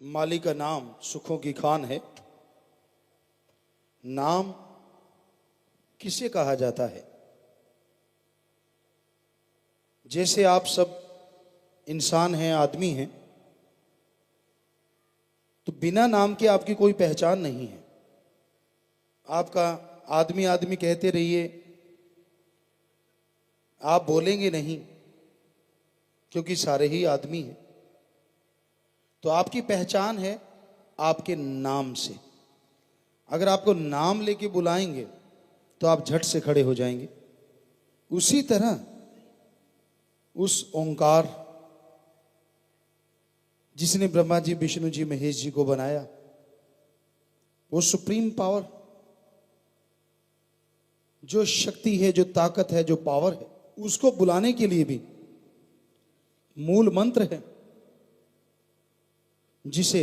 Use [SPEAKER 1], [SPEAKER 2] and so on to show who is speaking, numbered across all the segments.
[SPEAKER 1] माली का नाम सुखों की खान है। नाम किसे कहा जाता है? जैसे आप सब इंसान हैं, आदमी हैं, तो बिना नाम के आपकी कोई पहचान नहीं है। आपका आदमी आदमी कहते रहिए, आप बोलेंगे नहीं, क्योंकि सारे ही आदमी हैं। तो आपकी पहचान है आपके नाम से। अगर आपको नाम लेके बुलाएंगे तो आप झट से खड़े हो जाएंगे। उसी तरह उस ओंकार जिसने ब्रह्मा जी, विष्णु जी, महेश जी को बनाया, वो सुप्रीम पावर, जो शक्ति है, जो ताकत है, जो पावर है, उसको बुलाने के लिए भी मूल मंत्र है, जिसे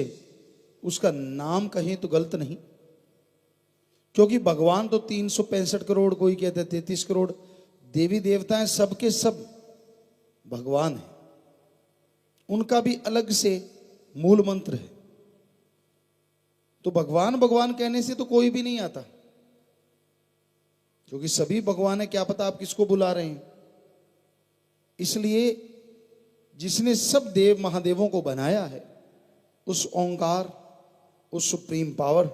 [SPEAKER 1] उसका नाम कहें तो गलत नहीं। क्योंकि भगवान तो 365 करोड़, कोई कहते हैं 33 करोड़ देवी देवता हैं, सबके सब भगवान हैं। उनका भी अलग से मूल मंत्र है। तो भगवान भगवान कहने से तो कोई भी नहीं आता, क्योंकि सभी भगवान है। क्या पता आप किसको बुला रहे हैं। इसलिए जिसने सब देव महादेवों को बनाया है, उस ओंकार, उस सुप्रीम पावर,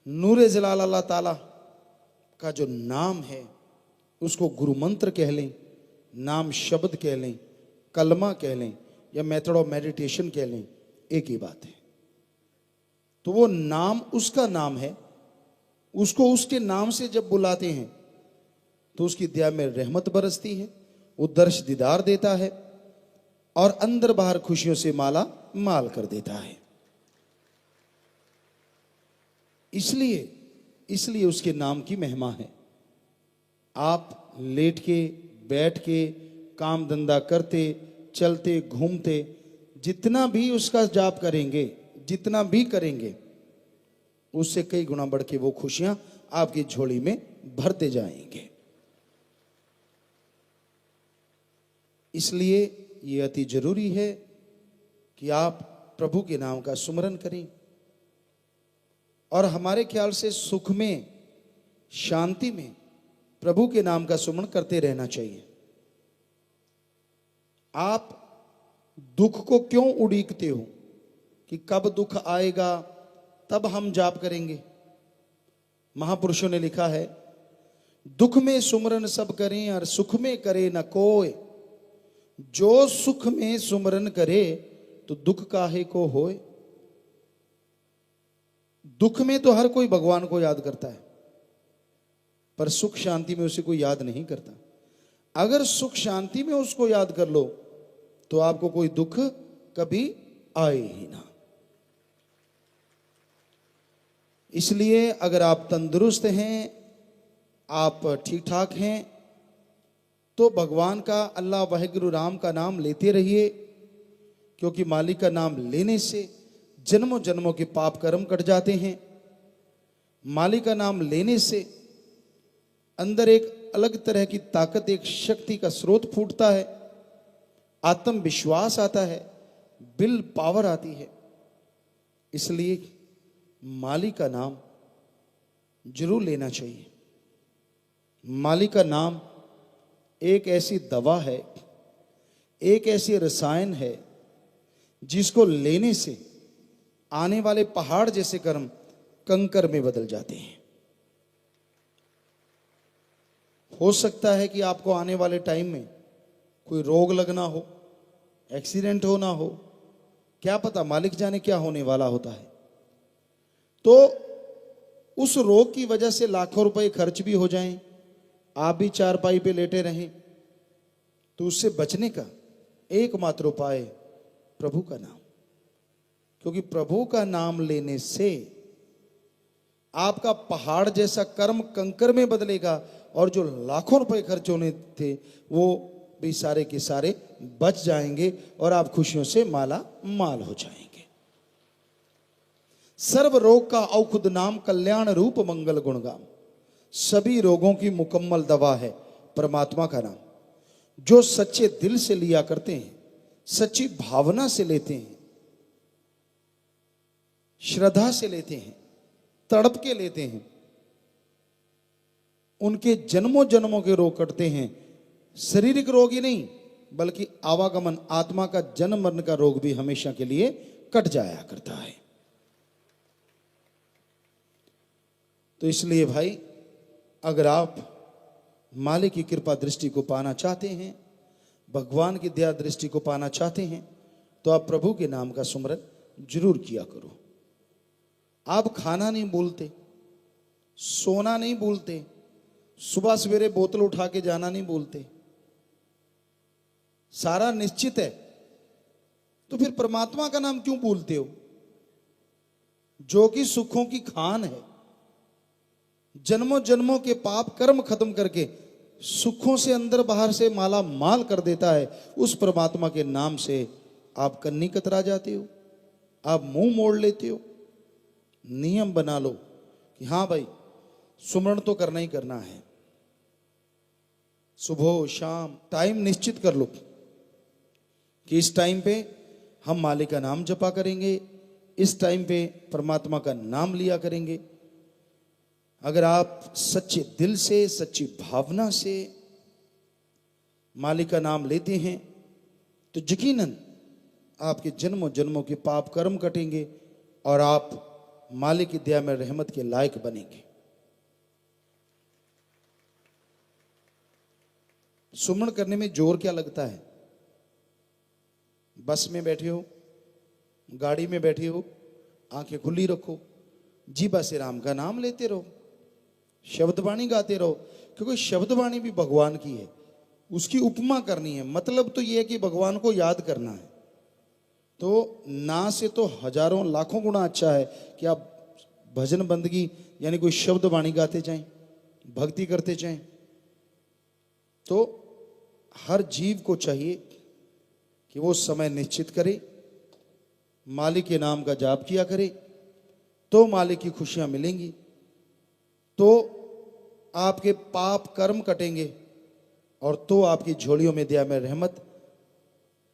[SPEAKER 1] नूरे जलाल अल्लाह ताला का जो नाम है, उसको गुरु मंत्र कह लें, नाम शब्द कह लें, कलमा कह लें, या मेथड ऑफ मेडिटेशन कह लें, एक ही बात है। तो वो नाम उसका नाम है। उसको उसके नाम से जब बुलाते हैं तो उसकी दया में रहमत बरसती है, वो दर्श दीदार देता है और अंदर बाहर खुशियों से माला माल कर देता है। इसलिए उसके नाम की महिमा है। आप लेट के, बैठ के, काम धंधा करते, चलते, घूमते, जितना भी उसका जाप करेंगे, जितना भी करेंगे, उससे कई गुना बढ़ के वो खुशियां आपकी झोली में भरते जाएंगे। इसलिए ये अति जरूरी है कि आप प्रभु के नाम का सुमरन करें। और हमारे ख्याल से सुख में, शांति में प्रभु के नाम का सुमरन करते रहना चाहिए। आप दुख को क्यों उड़ीकते हो कि कब दुख आएगा तब हम जाप करेंगे। महापुरुषों ने लिखा है, दुख में सुमरन सब करें और सुख में करे न कोय। जो सुख में सुमरन करे तो दुख काहे को होए। दुख में तो हर कोई भगवान को याद करता है, पर सुख शांति में उसे कोई याद नहीं करता। अगर सुख शांति में उसको याद कर लो तो आपको कोई दुख कभी आए ही ना। इसलिए अगर आप तंदुरुस्त हैं, आप ठीक ठाक हैं, तो भगवान का, अल्लाह वाहिगुरु राम का नाम लेते रहिए। क्योंकि मालिक का नाम लेने से जन्मों जन्मों के पाप कर्म कट जाते हैं। मालिक का नाम लेने से अंदर एक अलग तरह की ताकत, एक शक्ति का स्रोत फूटता है, आत्मविश्वास आता है, विल पावर आती है। इसलिए मालिक का नाम जरूर लेना चाहिए। मालिक का नाम एक ऐसी दवा है, एक ऐसी रसायन है, जिसको लेने से आने वाले पहाड़ जैसे कर्म कंकर में बदल जाते हैं। हो सकता है कि आपको आने वाले टाइम में कोई रोग लगना हो, एक्सीडेंट होना हो, क्या पता, मालिक जाने क्या होने वाला होता है। तो उस रोग की वजह से लाखों रुपए खर्च भी हो जाएं, आप भी चारपाई पे लेटे रहें, तो उससे बचने का एकमात्र उपाय प्रभु का नाम। क्योंकि प्रभु का नाम लेने से आपका पहाड़ जैसा कर्म कंकर में बदलेगा, और जो लाखों रुपए खर्च होने थे वो भी सारे के सारे बच जाएंगे, और आप खुशियों से माला माल हो जाएंगे। सर्व रोग का औषध नाम, कल्याण रूप मंगल गुणगाम। सभी रोगों की मुकम्मल दवा है परमात्मा का नाम। जो सच्चे दिल से लिया करते हैं, सच्ची भावना से लेते हैं, श्रद्धा से लेते हैं, तड़प के लेते हैं, उनके जन्मों जन्मों के रोग कटते हैं। शारीरिक रोग ही नहीं बल्कि आवागमन, आत्मा का जन्म मरण का रोग भी हमेशा के लिए कट जाया करता है। तो इसलिए भाई, अगर आप मालिक की कृपा दृष्टि को पाना चाहते हैं, भगवान की दया दृष्टि को पाना चाहते हैं, तो आप प्रभु के नाम का सुमरन जरूर किया करो। आप खाना नहीं भूलते, सोना नहीं भूलते, सुबह सवेरे बोतल उठा के जाना नहीं भूलते, सारा निश्चित है, तो फिर परमात्मा का नाम क्यों भूलते हो, जो कि सुखों की खान है, जन्मों जन्मों के पाप कर्म खत्म करके सुखों से अंदर बाहर से माला माल कर देता है। उस परमात्मा के नाम से आप कन्नी कतरा जाते हो, आप मुंह मोड़ लेते हो। नियम बना लो कि हाँ भाई, सुमरण तो करना ही करना है। सुबह शाम टाइम निश्चित कर लो कि इस टाइम पे हम मालिक का नाम जपा करेंगे, इस टाइम पे परमात्मा का नाम लिया करेंगे। अगर आप सच्चे दिल से, सच्ची भावना से मालिक का नाम लेते हैं तो यकीनन आपके जन्मों जन्मों के पाप कर्म कटेंगे और आप मालिक की दया में रहमत के लायक बनेंगे। सुमरण करने में जोर क्या लगता है? बस में बैठे हो, गाड़ी में बैठे हो, आंखें खुली रखो, जीभा से राम का नाम लेते रहो, शब्दवाणी गाते रहो, क्योंकि शब्दवाणी भी भगवान की है, उसकी उपमा करनी है। मतलब तो यह है कि भगवान को याद करना है। तो ना से तो हजारों लाखों गुना अच्छा है कि आप भजन बंदगी यानी कोई शब्दवाणी गाते जाएं, भक्ति करते जाएं। तो हर जीव को चाहिए कि वो समय निश्चित करे, मालिक के नाम का जाप किया करे, तो मालिक की खुशियां मिलेंगी, तो आपके पाप कर्म कटेंगे और तो आपकी झोलियों में दया में रहमत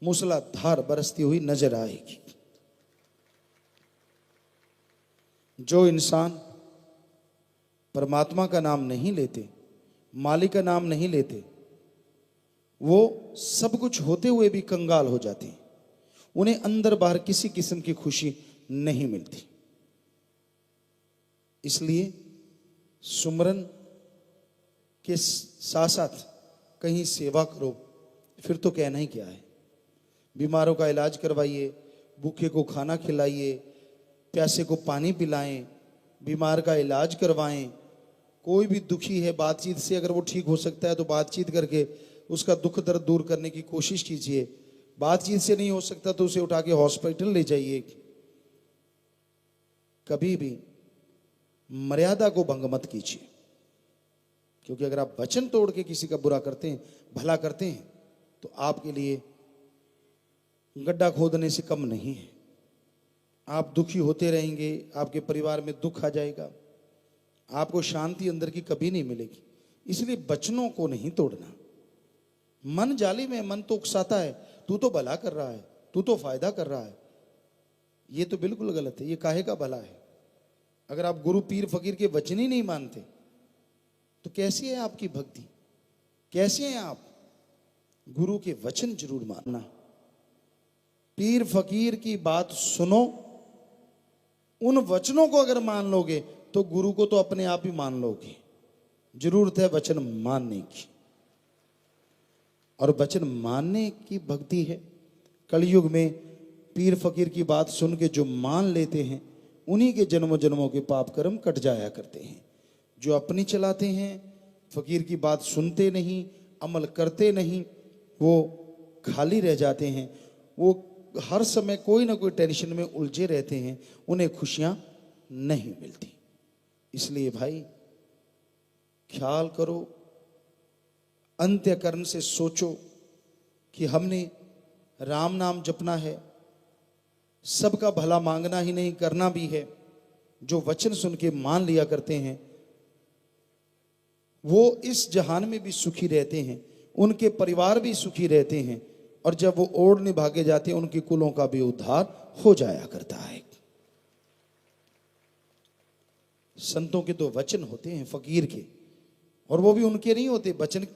[SPEAKER 1] मूसलाधार बरसती हुई नजर आएगी। जो इंसान परमात्मा का नाम नहीं लेते, मालिक का नाम नहीं लेते, वो सब कुछ होते हुए भी कंगाल हो जाते हैं। उन्हें अंदर बाहर किसी किस्म की खुशी नहीं मिलती। इसलिए सुमरन के साथ साथ कहीं सेवा करो, फिर तो कहना ही क्या है। बीमारों का इलाज करवाइए, भूखे को खाना खिलाइए, प्यासे को पानी पिलाएं, बीमार का इलाज करवाएं। कोई भी दुखी है, बातचीत से अगर वो ठीक हो सकता है तो बातचीत करके उसका दुख दर्द दूर करने की कोशिश कीजिए। बातचीत से नहीं हो सकता तो उसे उठा के हॉस्पिटल ले जाइए। कभी भी मर्यादा को भंग मत कीजिए, क्योंकि अगर आप वचन तोड़ के किसी का बुरा करते हैं, भला करते हैं, तो आपके लिए गड्ढा खोदने से कम नहीं है। आप दुखी होते रहेंगे, आपके परिवार में दुख आ जाएगा, आपको शांति अंदर की कभी नहीं मिलेगी। इसलिए वचनों को नहीं तोड़ना। मन जालिम है, मन तो उकसाता है, तू तो भला कर रहा है, तू तो फायदा कर रहा है। ये तो बिल्कुल गलत है। ये काहे का भला है? अगर आप गुरु पीर फकीर के वचन ही नहीं मानते तो कैसी है आपकी भक्ति? कैसे हैं आप? गुरु के वचन जरूर मानना। पीर फकीर की बात सुनो, उन वचनों को अगर मान लोगे तो गुरु को तो अपने आप ही मान लोगे। जरूरत है वचन मानने की, और वचन मानने की भक्ति है। कलयुग में पीर फकीर की बात सुन के जो मान लेते हैं, उन्हीं के जन्मों जन्मों के पाप कर्म कट जाया करते हैं। जो अपनी चलाते हैं, फकीर की बात सुनते नहीं, अमल करते नहीं, वो खाली रह जाते हैं। वो हर समय कोई ना कोई टेंशन में उलझे रहते हैं, उन्हें खुशियां नहीं मिलती। इसलिए भाई ख्याल करो, अंत्यकरण से सोचो कि हमने राम नाम जपना है, सबका भला मांगना ही नहीं करना भी है। जो वचन सुन के मान लिया करते हैं वो इस जहान में भी सुखी रहते हैं, उनके परिवार भी सुखी रहते हैं, और जब वो ओढ़ने भागे जाते हैं उनके कुलों का भी उद्धार हो जाया करता है। संतों के तो वचन होते हैं फकीर के, और वो भी उनके नहीं होते, वचन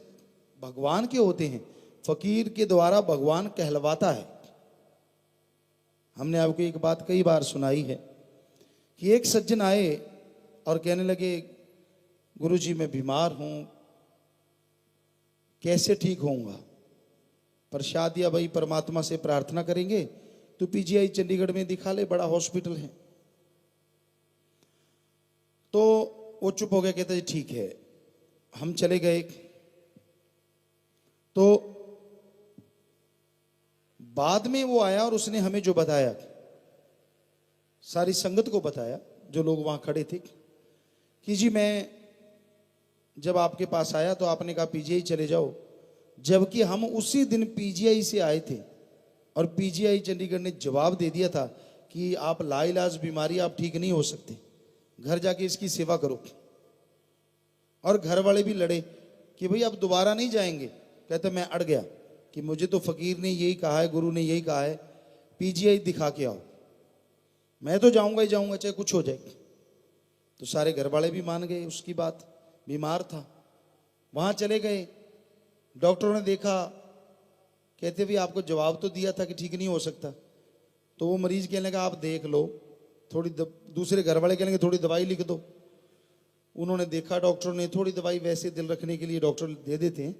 [SPEAKER 1] भगवान के होते हैं। फकीर के द्वारा भगवान कहलवाता है। हमने आपको एक बात कई बार सुनाई है कि एक सज्जन आए और कहने लगे, गुरुजी मैं बीमार हूं, कैसे ठीक होऊंगा? प्रसाद दिया, भाई परमात्मा से प्रार्थना करेंगे तो पीजीआई चंडीगढ़ में दिखा ले, बड़ा हॉस्पिटल है। तो वो चुप हो गया, कहता है ठीक है। हम चले गए, तो बाद में वो आया और उसने हमें जो बताया, सारी संगत को बताया, जो लोग वहां खड़े थे, कि जी मैं जब आपके पास आया तो आपने कहा पीजीआई चले जाओ, जबकि हम उसी दिन पीजीआई से आए थे और पीजीआई चंडीगढ़ ने जवाब दे दिया था कि आप लाइलाज बीमारी, आप ठीक नहीं हो सकते, घर जाके इसकी सेवा करो। और घर वाले भी लड़े कि भाई अब दोबारा नहीं जाएंगे। कहते मैं अड़ गया कि मुझे तो फकीर ने यही कहा है, गुरु ने यही कहा है, पीजीआई दिखा के आओ। मैं तो जाऊंगा ही जाऊंगा, चाहे कुछ हो जाए। तो सारे घर वाले भी मान गए उसकी बात, बीमार था। वहां चले गए, डॉक्टरों ने देखा, कहते भी आपको जवाब तो दिया था कि ठीक नहीं हो सकता। तो वो मरीज कहने लगा आप देख लो, थोड़ी दूसरे घर वाले कहने लगे थोड़ी दवाई लिख दो। उन्होंने देखा, डॉक्टरों ने थोड़ी दवाई, वैसे दिल रखने के लिए डॉक्टर दे देते हैं,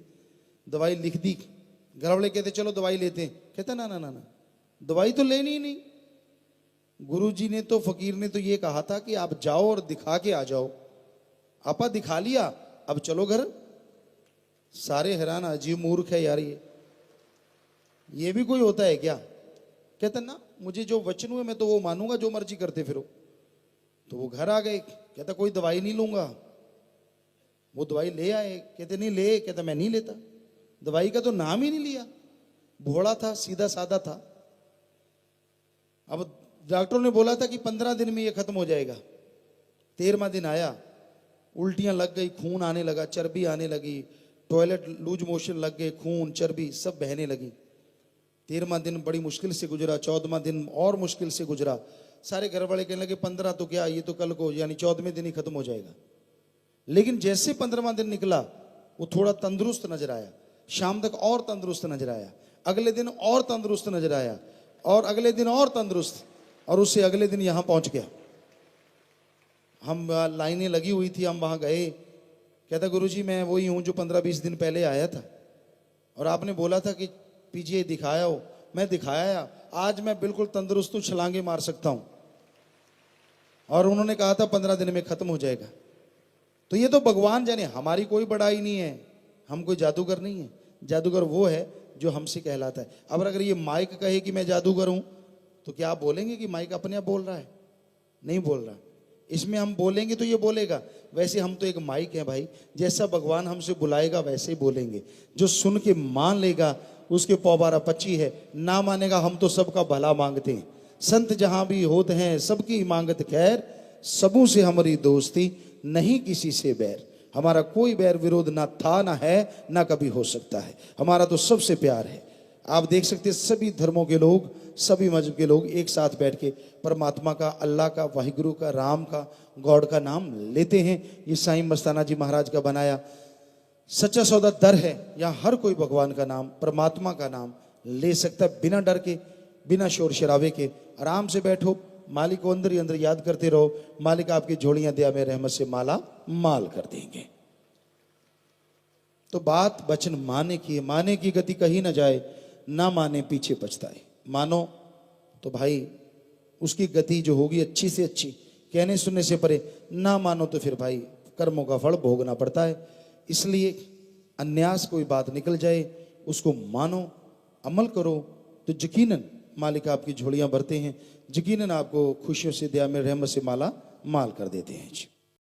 [SPEAKER 1] दवाई लिख दी। घर वाले कहते चलो दवाई लेते हैं। कहता ना ना ना ना, दवाई तो लेनी ही नहीं, गुरुजी ने तो, फकीर ने तो ये कहा था कि आप जाओ और दिखा के आ जाओ। आपा दिखा लिया, अब चलो घर। सारे हैरान, अजीब मूर्ख है यार ये भी कोई होता है क्या? कहता ना, मुझे जो वचन हुए मैं तो वो मानूंगा, जो मर्जी करते फिरो। तो वो घर आ गए, कहता कोई दवाई नहीं लूंगा। वो दवाई ले आए, कहते नहीं ले, कहता मैं नहीं लेता। दवाई का तो नाम ही नहीं लिया, भोला था, सीधा साधा था। अब डॉक्टरों ने बोला था कि 15 दिन में ये खत्म हो जाएगा। 13वां दिन आया, उल्टियां लग गई, खून आने लगा, चर्बी आने लगी, टॉयलेट लूज मोशन लग गए, खून चर्बी सब बहने लगी। 13वां दिन बड़ी मुश्किल से गुजरा, 14वां दिन और मुश्किल से गुजरा। सारे घर वाले कहने लगे 15 तो क्या, ये तो कल को, यानी 14वें दिन ही खत्म हो जाएगा। लेकिन जैसे 15वां दिन निकला, वो थोड़ा तंदुरुस्त नजर आया। शाम तक और तंदुरुस्त नजर आया, अगले दिन और तंदुरुस्त नजर आया, और अगले दिन और तंदुरुस्त, और उससे अगले दिन यहां पहुंच गया। हम लाइनें लगी हुई थी, हम वहां गए। कहता गुरुजी मैं वही हूं जो 15-20 दिन पहले आया था, और आपने बोला था कि पीजीआई दिखाया हो। मैं दिखाया, आज मैं बिल्कुल तंदुरुस्त हूं, छलांगे मार सकता हूं। और उन्होंने कहा था 15 दिन में खत्म हो जाएगा। तो ये तो भगवान जाने, हमारी कोई बड़ाई नहीं है, हम कोई जादूगर नहीं है। जादूगर वो है जो हमसे कहलाता है। अब अगर ये माइक कहे कि मैं जादूगर हूं, तो क्या आप बोलेंगे कि माइक अपने आप बोल रहा है? नहीं बोल रहा। इसमें हम बोलेंगे तो ये बोलेगा। वैसे हम तो एक माइक है भाई, जैसा भगवान हमसे बुलाएगा वैसे ही बोलेंगे। जो सुन के मान लेगा उसके पौबारा पच्ची है, ना मानेगा हम तो सबका भला मांगते हैं। संत जहां भी होते हैं सबकी मांगत खैर, सबों से हमारी दोस्ती नहीं किसी से बैर। हमारा कोई बैर विरोध ना था, ना है, ना कभी हो सकता है। हमारा तो सबसे प्यार है। आप देख सकते हैं सभी धर्मों के लोग, सभी मजहब के लोग एक साथ बैठ के परमात्मा का, अल्लाह का, वाहिगुरु का, राम का, गॉड का नाम लेते हैं। ये साईं मस्ताना जी महाराज का बनाया सच्चा सौदा दर है। यहाँ हर कोई भगवान का नाम, परमात्मा का नाम ले सकता है, बिना डर के, बिना शोर शराबे के। आराम से बैठो, मालिक को अंदर ही अंदर याद करते रहो। मालिक आपकी झोलियां दया में रहमत से माला माल कर देंगे। तो बात वचन माने की है, माने की गति कहीं ना जाए, ना माने पीछे पछताए। मानो तो भाई उसकी गति जो होगी अच्छी से अच्छी, कहने सुनने से परे। ना मानो तो फिर भाई कर्मों का फल भोगना पड़ता है। इसलिए अन्यास कोई बात निकल जाए उसको मानो, अमल करो, तो यकीनन मालिक आपकी झोलियां भरते हैं, यकीनन आपको खुशियों से, दया में, रहमत से माला माल कर देते हैं।